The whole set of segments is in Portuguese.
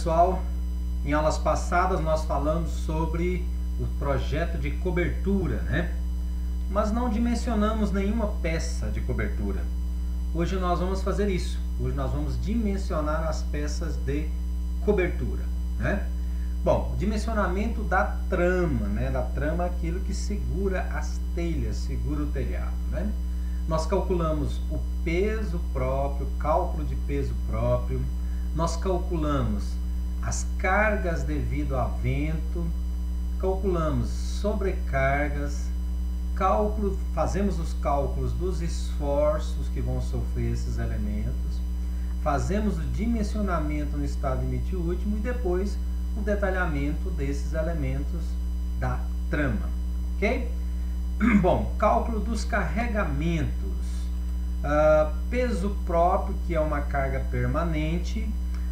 Pessoal, em aulas passadas nós falamos sobre o projeto de cobertura, né? Mas não dimensionamos nenhuma peça de cobertura. Hoje nós vamos fazer isso. Hoje nós vamos dimensionar as peças de cobertura, né? Bom, dimensionamento da trama, né? Da trama é aquilo que segura as telhas, segura o telhado, né? Nós calculamos o peso próprio, cálculo de peso próprio. Nós calculamos as cargas devido a vento, calculamos sobrecargas, fazemos os cálculos dos esforços que vão sofrer esses elementos, fazemos o dimensionamento no estado limite último e depois o detalhamento desses elementos da trama, ok? Bom, cálculo dos carregamentos, peso próprio, que é uma carga permanente,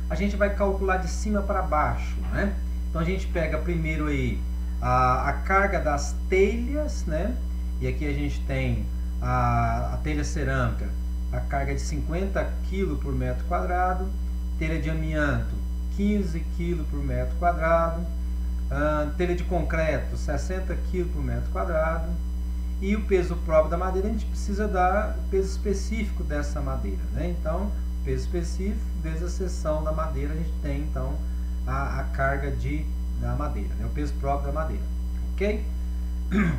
a gente vai calcular de cima para baixo, né? Então a gente pega primeiro aí a carga das telhas, né? E aqui a gente tem a telha cerâmica, a carga de 50 kg por metro quadrado, telha de amianto 15 kg por metro quadrado, telha de concreto 60 kg por metro quadrado, e o peso próprio da madeira a gente precisa dar o peso específico dessa madeira, né? Então peso específico vezes a seção da madeira, a gente tem então a carga da madeira, né? O peso próprio da madeira, ok?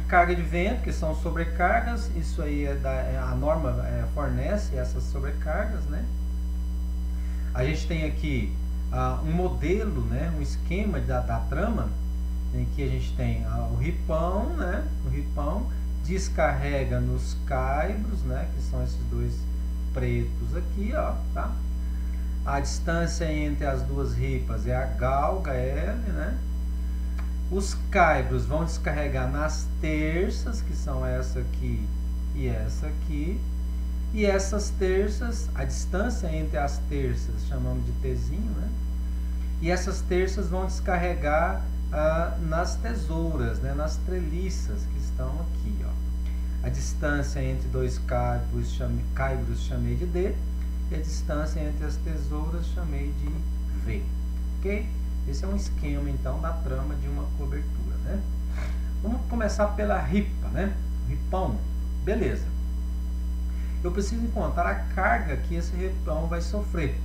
Carga de vento, que são sobrecargas, isso aí a norma fornece essas sobrecargas, né? A gente tem aqui um modelo, né? Um esquema da trama, em que a gente tem o ripão, né? O ripão descarrega nos caibros, né? Que são esses dois pretos aqui, ó, tá? A distância entre as duas ripas é a galga L, né? Os caibros vão descarregar nas terças, que são essa aqui e essa aqui. E essas terças, a distância entre as terças, chamamos de Tzinho, né? E essas terças vão descarregar nas tesouras, né? Nas treliças que estão aqui, ó. A distância entre dois caibros chamei de D, e a distância entre as tesouras chamei de V, ok? Esse é um esquema, então, da trama de uma cobertura, né? Vamos começar pela ripa, né? Ripão, beleza. Eu preciso encontrar a carga que esse ripão vai sofrer.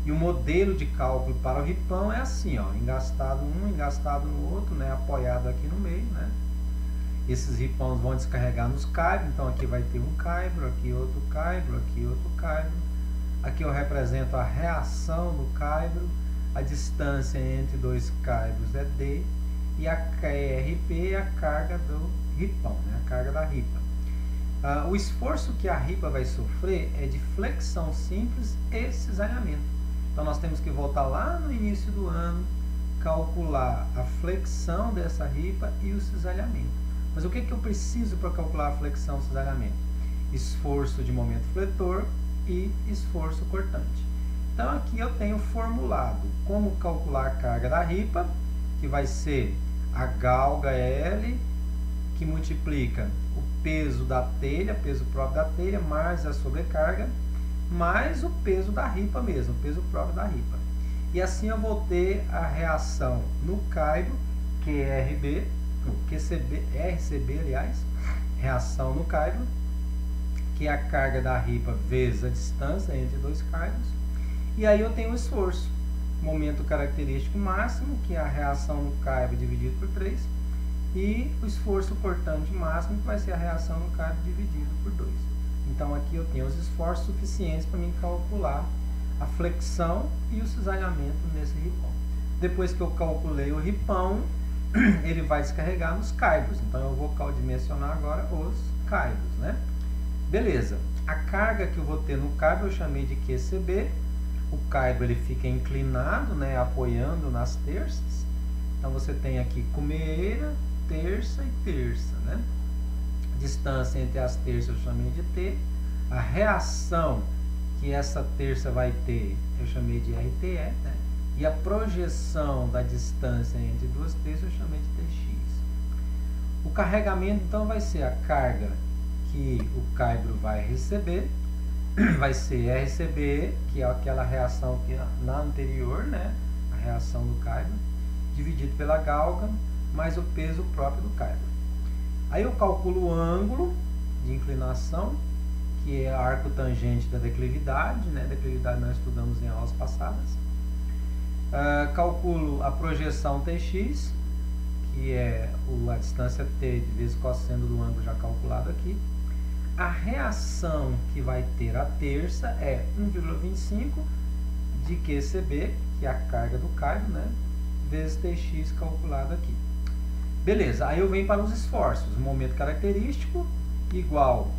E o modelo de cálculo para o ripão é assim, ó, engastado um, engastado no outro, né? Apoiado aqui no meio, né? Esses ripãos vão descarregar nos caibros, então aqui vai ter um caibro, aqui outro caibro, aqui outro caibro. Aqui eu represento a reação do caibro, a distância entre dois caibros é D, e a RP é a carga do ripão, né? A carga da ripa. O esforço que a ripa vai sofrer é de flexão simples e cisalhamento. Então nós temos que voltar lá no início do ano, calcular a flexão dessa ripa e o cisalhamento. Mas o que eu preciso para calcular a flexão e cisalhamento? Esforço de momento fletor e esforço cortante. Então aqui eu tenho formulado como calcular a carga da ripa, que vai ser a galga L, que multiplica o peso da telha, peso próprio da telha, mais a sobrecarga, mais o peso da ripa mesmo, o peso próprio da ripa. E assim eu vou ter a reação no caibro, QRB, RCB, aliás, reação no caibro, que é a carga da ripa vezes a distância entre dois caibros. E aí eu tenho o esforço, momento característico máximo, que é a reação no caibro dividido por 3, e o esforço cortante máximo, que vai ser a reação no caibro dividido por 2. Então aqui eu tenho os esforços suficientes para mim calcular a flexão e o cisalhamento nesse ripão. Depois que eu calculei o ripão, ele vai descarregar nos caibros. Então eu vou dimensionar agora os caibros, né? Beleza. A carga que eu vou ter no caibro eu chamei de QCB. O caibro ele fica inclinado, né, apoiando nas terças. Então você tem aqui cumeira, terça e terça, né? Distância entre as terças eu chamei de T. A reação que essa terça vai ter eu chamei de RTE, né? E a projeção da distância entre duas terças eu chamei de TX. O carregamento então vai ser a carga que o caibro vai receber vai ser RCB, que é aquela reação que na anterior, né? A reação do caibro, dividido pela galga, mais o peso próprio do caibro. Aí eu calculo o ângulo de inclinação, que é arco tangente da declividade, né? Declividade nós estudamos em aulas passadas. Calculo a projeção Tx, que é a distância t vezes cosseno do ângulo já calculado aqui. A reação que vai ter a terça é 1,25 de QCB, que é a carga do caibro, né? Vezes Tx calculado aqui. Beleza, aí eu venho para os esforços. O momento característico igual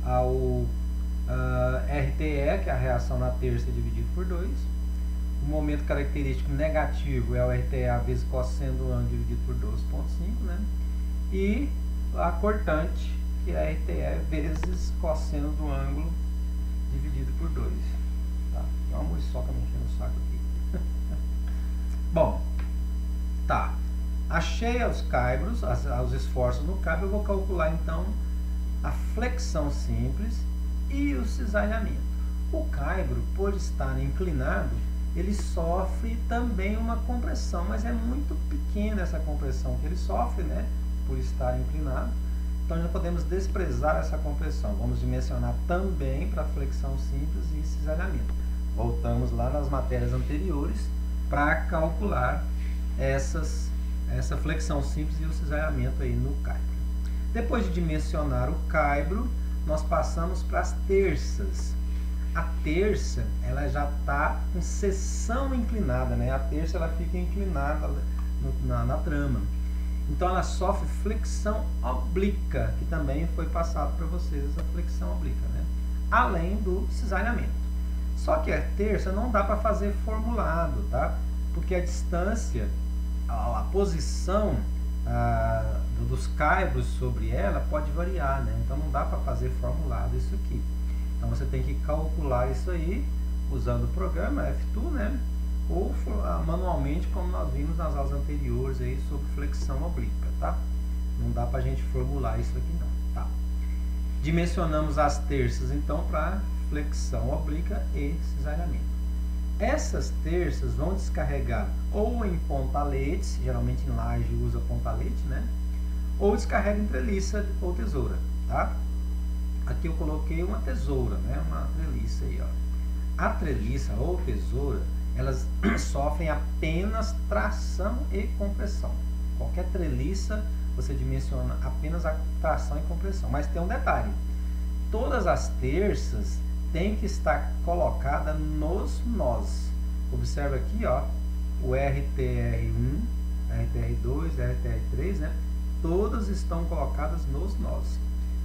ao RTE, que é a reação na terça dividido por 2. O momento característico negativo é o RTA vezes cosseno do ângulo dividido por 12,5, né? E a cortante, que é a RTE vezes cosseno do ângulo dividido por 2. Tá? Tem uma muriçoca me enchendo o saco aqui. Bom, tá. Achei os caibros, os esforços no caibro, eu vou calcular então a flexão simples e o cisalhamento. O caibro, por estar inclinado, ele sofre também uma compressão, mas é muito pequena essa compressão que ele sofre, né, por estar inclinado. Então já podemos desprezar essa compressão. Vamos dimensionar também para flexão simples e cisalhamento. Voltamos lá nas matérias anteriores para calcular essa flexão simples e o cisalhamento aí no caibro. Depois de dimensionar o caibro, nós passamos para as terças. A terça, ela já está com seção inclinada, né? A terça, ela fica inclinada na trama. Então, ela sofre flexão oblíqua, que também foi passado para vocês, essa flexão oblíqua, né? Além do cisalhamento. Só que a terça não dá para fazer formulado, tá? Porque a distância, a posição dos caibros sobre ela pode variar, né? Então, não dá para fazer formulado isso aqui. Então, você tem que calcular isso aí, usando o programa F2, né? Ou manualmente, como nós vimos nas aulas anteriores aí sobre flexão oblíqua, tá? Não dá pra gente formular isso aqui não, tá? Dimensionamos as terças, então, para flexão oblíqua e cisalhamento. Essas terças vão descarregar ou em pontaletes, geralmente em laje usa pontalete, né? Ou descarrega em treliça ou tesoura, tá? Aqui eu coloquei uma tesoura, né? Uma treliça aí, ó. A treliça ou tesoura, elas sofrem apenas tração e compressão. Qualquer treliça, você dimensiona apenas a tração e compressão. Mas tem um detalhe. Todas as terças têm que estar colocadas nos nós. Observa aqui, ó, o RTR1, RTR2, RTR3, né? Todas estão colocadas nos nós.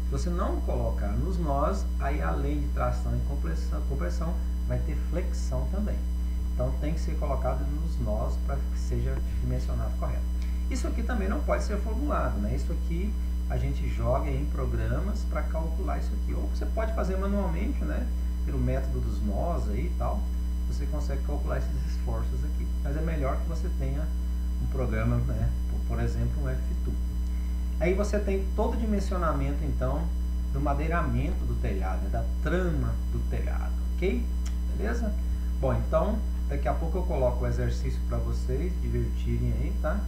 Se você não colocar nos nós, aí além de tração e compressão, vai ter flexão também. Então tem que ser colocado nos nós para que seja dimensionado correto. Isso aqui também não pode ser formulado, né? Isso aqui a gente joga em programas para calcular isso aqui. Ou você pode fazer manualmente, né? Pelo método dos nós aí e tal, você consegue calcular esses esforços aqui. Mas é melhor que você tenha um programa, né? Por exemplo, um F2. Aí você tem todo o dimensionamento, então, do madeiramento do telhado, da trama do telhado, ok? Beleza? Bom, então, daqui a pouco eu coloco o exercício para vocês divertirem aí, tá?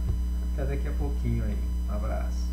Até daqui a pouquinho aí. Um abraço.